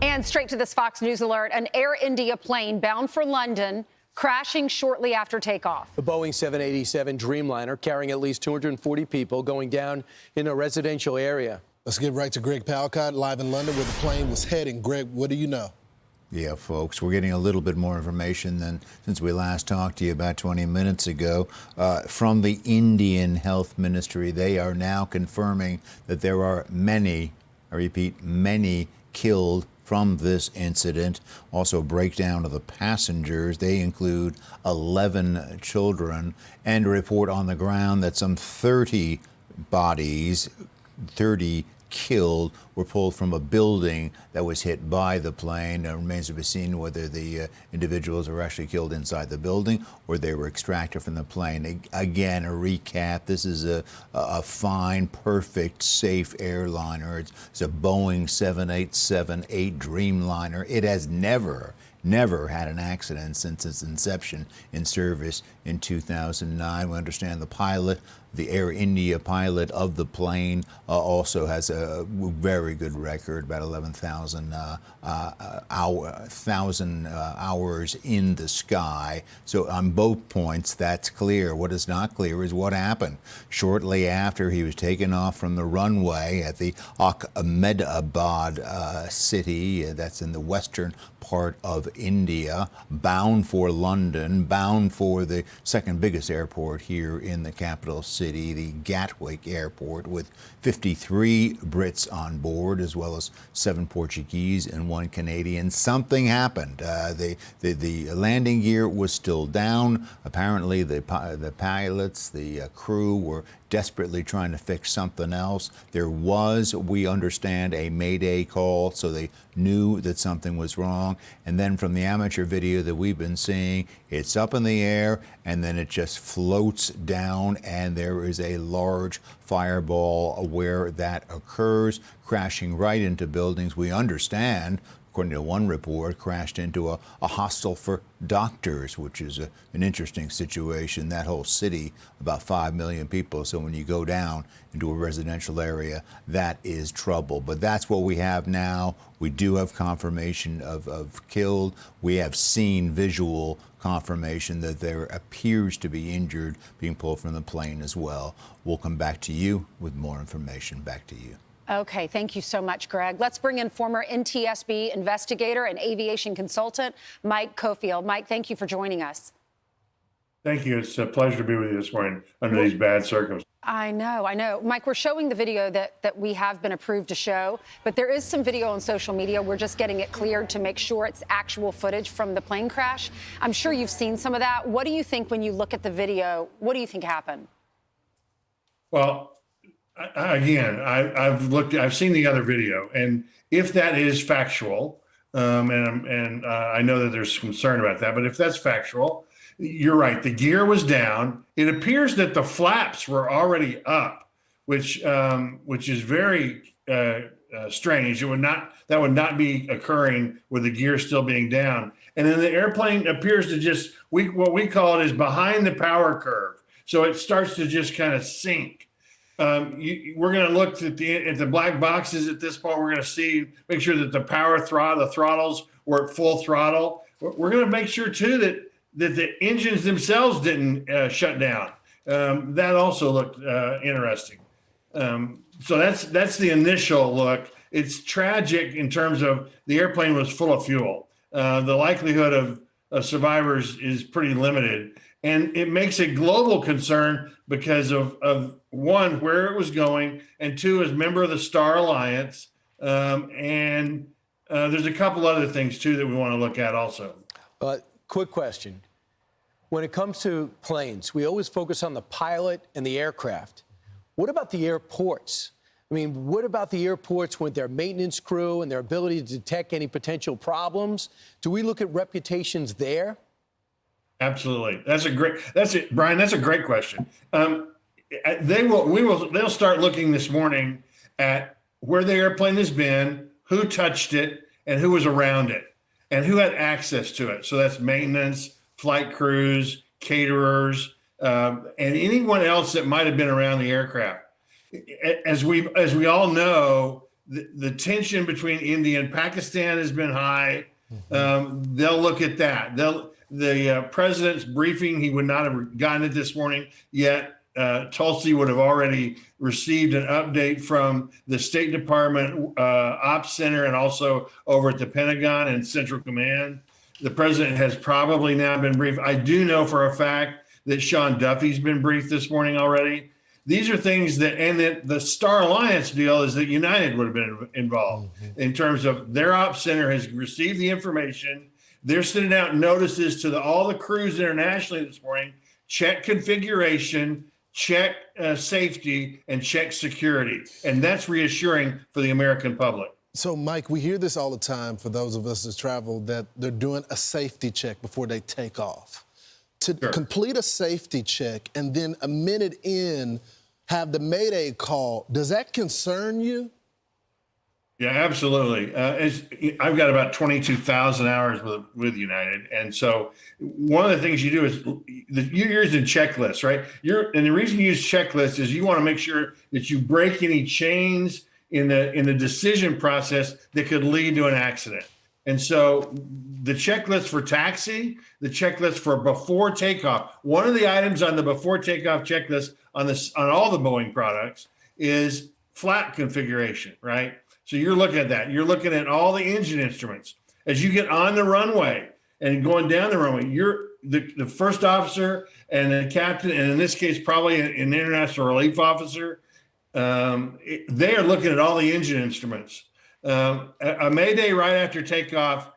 And straight to this Fox News alert, an Air India plane bound for London crashing shortly after takeoff. The Boeing 787 Dreamliner carrying at least 240 people going down in a residential area. Let's get right to Greg Palkot live in London where the plane was heading. Greg, what do you know? Yeah, folks, we're getting a little bit more information than since we last talked to you about 20 minutes ago from the Indian Health Ministry. They are now confirming that there are many, I repeat, many killed from this incident. Also, breakdown of the passengers. They include 11 children, and a report on the ground that some 30 bodies, 30 killed, were pulled from a building that was hit by the plane. It remains to be seen whether the individuals were actually killed inside the building or they were extracted from the plane. Again, a recap. This is a fine, perfect, safe airliner. It's a Boeing 787-8 Dreamliner. It has never had an accident since its inception in service in 2009. We understand the pilot, the Air India pilot of the plane, also has a very good record, about 11,000 hours in the sky. So on both points, that's clear. What is not clear is what happened shortly after he was taken off from the runway at the Ahmedabad city, that's in the western part of India, bound for London, bound for the second biggest airport here in the capital city, the Gatwick Airport, with 53 Brits on board, as well as 7 Portuguese and 1 Canadian. Something happened. The landing gear was still down. Apparently, the pilots, the crew were desperately trying to fix something else. There was, we understand, a mayday call, so they knew that something was wrong. And then from the amateur video that we've been seeing, it's up in the air and then it just floats down, and there is a large fireball where that occurs, crashing right into buildings. We understand, according to one report, crashed into a hostel for doctors, which is an interesting situation. That whole city, about 5 million people. So when you go down into a residential area, that is trouble. But that's what we have now. We do have confirmation of killed. We have seen visual confirmation that there appears to be injured being pulled from the plane as well. We'll come back to you with more information. Back to you. Okay, thank you so much, Greg. Let's bring in former NTSB investigator and aviation consultant, Mike Coffield. Mike, thank you for joining us. Thank you. It's a pleasure to be with you this morning under these bad circumstances. I know. Mike, we're showing the video that we have been approved to show, but there is some video on social media. We're just getting it cleared to make sure it's actual footage from the plane crash. I'm sure you've seen some of that. What do you think when you look at the video? What do you think happened? Well, again, I've seen the other video, and if that is factual, and I know that there's concern about that, but if that's factual, you're right. The gear was down. It appears that the flaps were already up, which is very strange. That would not be occurring with the gear still being down. And then the airplane appears to just what we call it is behind the power curve, so it starts to just kind of sink. We're going to look at the black boxes at this point. We're going to make sure that the throttles were at full throttle. We're going to make sure too that the engines themselves didn't shut down. That also looked interesting. So that's the initial look. It's tragic in terms of the airplane was full of fuel. The likelihood of survivors is pretty limited, and it makes a global concern because of one, where it was going, and two, as member of the Star Alliance, and there's a couple other things too that we want to look at also. Quick question. When it comes to planes, we always focus on the pilot and the aircraft. What about the airports? I mean, what about the airports with their maintenance crew and their ability to detect any potential problems? Do we look at reputations there? Absolutely. Brian, that's a great question. They'll start looking this morning at where the airplane has been, who touched it, and who was around it, and who had access to it. So that's maintenance, flight crews, caterers, and anyone else that might have been around the aircraft. As we all know, the tension between India and Pakistan has been high. They'll look at that. The president's briefing, he would not have gotten it this morning yet. Tulsi would have already received an update from the State Department Ops Center and also over at the Pentagon and Central Command. The president has probably now been briefed. I do know for a fact that Sean Duffy's been briefed this morning already. These are things that, and that the Star Alliance deal is that United would have been involved in terms of their ops center has received the information. They're sending out notices to all the crews internationally this morning, check configuration, check safety, and check security. And that's reassuring for the American public. So, Mike, we hear this all the time for those of us that travel, that they're doing a safety check before they take off. To complete a safety check and then a minute in have the mayday call, does that concern you? Yeah, absolutely. I've got about 22,000 hours with United. And so one of the things you do is you're using checklists, right? And the reason you use checklists is you want to make sure that you break any chains in the decision process that could lead to an accident. And so the checklist for taxi, the checklist for before takeoff, one of the items on the before takeoff checklist on all the Boeing products is flap configuration, right? So you're looking at that. You're looking at all the engine instruments. As you get on the runway and going down the runway, you're the first officer and the captain, and in this case, probably an international relief officer, they are looking at all the engine instruments. A mayday right after takeoff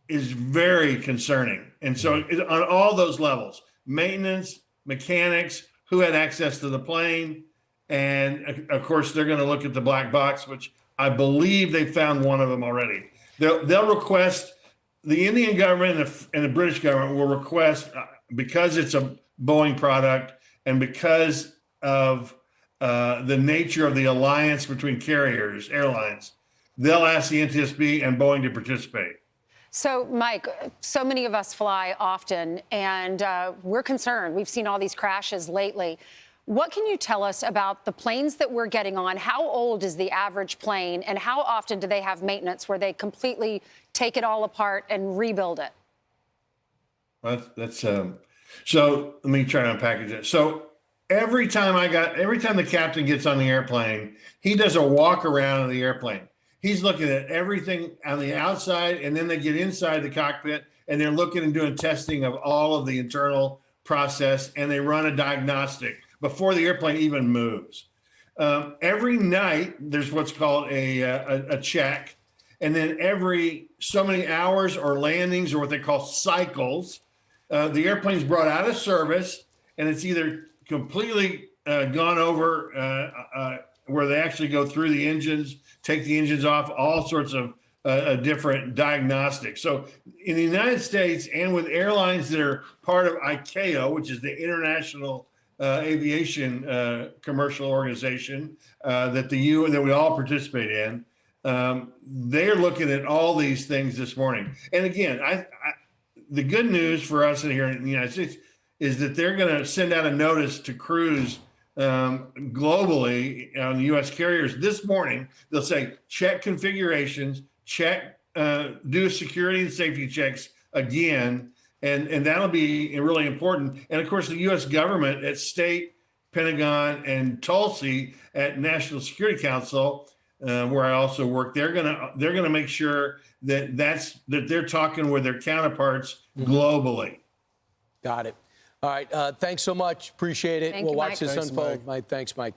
is very concerning. And so on all those levels, maintenance, mechanics, who had access to the plane, and of course, they're going to look at the black box, which I believe they found one of them already. They'll request, the Indian government and the British government will request, because it's a Boeing product and because of the nature of the alliance between carriers, airlines, they'll ask the NTSB and Boeing to participate. So, Mike, so many of us fly often, and we're concerned. We've seen all these crashes lately. What can you tell us about the planes that we're getting on? How old is the average plane, and how often do they have maintenance where they completely take it all apart and rebuild it? Well, so let me try to unpackage it. So every time the captain gets on the airplane, he does a walk around of the airplane. He's looking at everything on the outside, and then they get inside the cockpit and they're looking and doing testing of all of the internal process, and they run a diagnostic before the airplane even moves. Every night there's what's called a check, and then every so many hours or landings or what they call cycles, the airplane's brought out of service, and it's either completely gone over where they actually go through the engines, take the engines off, all sorts of different diagnostics. So in the United States, and with airlines that are part of ICAO, which is the International Aviation Commercial Organization that we all participate in, they're looking at all these things this morning. And again, the good news for us here in the United States is that they're going to send out a notice to crews globally on the U.S. carriers this morning. They'll say, check configurations, check, do security and safety checks again. And that'll be really important. And of course, the U.S. government at State, Pentagon, and Tulsi at National Security Council, where I also work, they're gonna make sure that they're talking with their counterparts globally. Got it. All right. Thanks so much. Appreciate it. Thank We'll you, watch Mike. this Thanks, unfold. Mike. Mike, thanks, Mike.